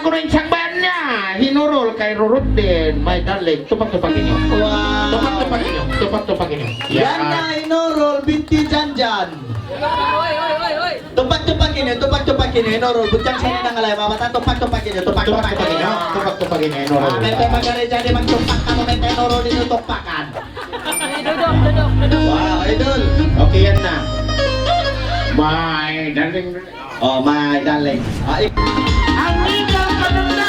ko rin siyang bayan niya. Hinurol kay Rurut din. My darling, tupak-tupakin niyo. Wow. Tupak-tupakin niyo. Tupak-tupakin niyo. Yan na inorol, binti Janjan. Tupak-tupakin niyo, tupak-tupakin niyo, inorol. Butang sa nang alay, mamata, tupak-tupakin niyo, tupak-tupakin Tupak-tupakin niyo. niyo. Tupak-tupakin niyo. Hinurol. May pagkari dyan, magtupak ka mo, may inorol din yung tukpakan. Wow, idol. Okay, yan na. My darling. Oh, my darling. Amiga, ganun na.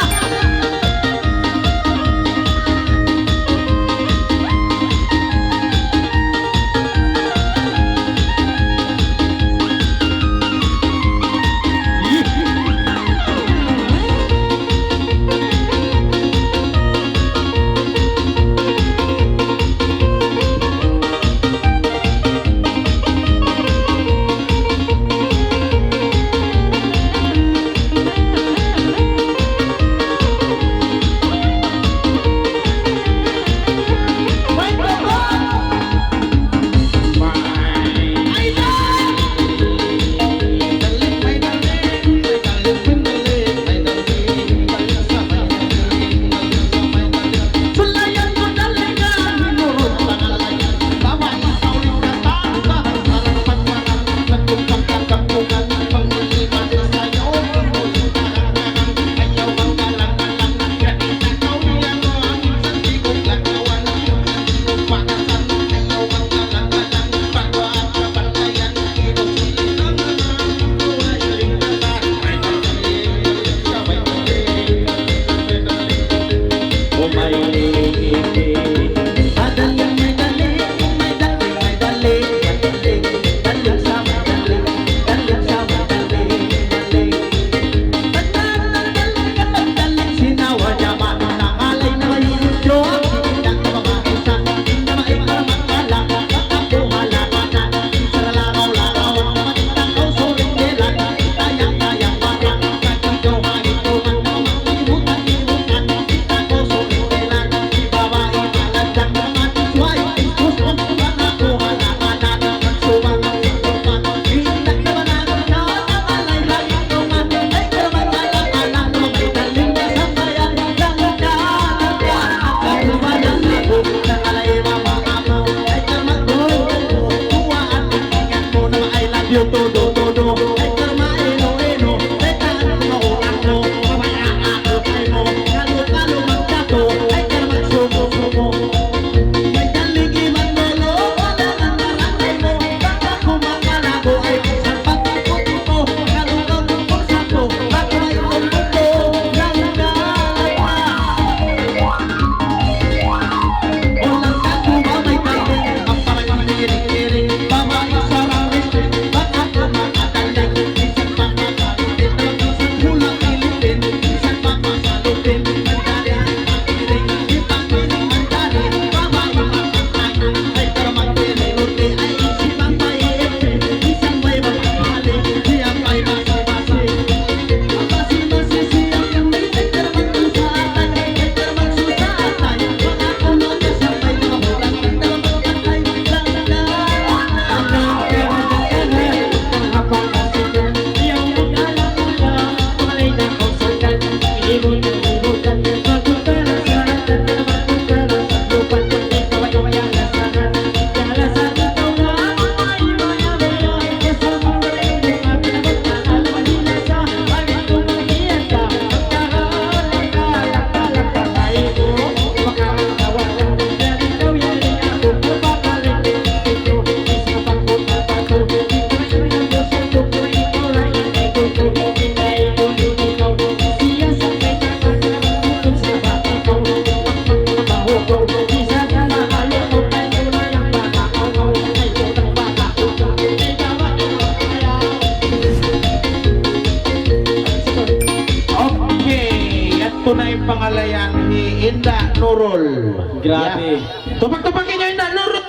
Pangalayan ni Inda Nurul. Grabe. Tupak-tupakin niyo Inda Nurul,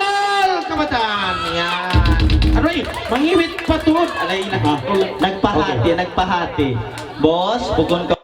kabataan. Yan. Ano eh, mangiwit patuod. Alay na. Nagpahati. Boss, pukon ka.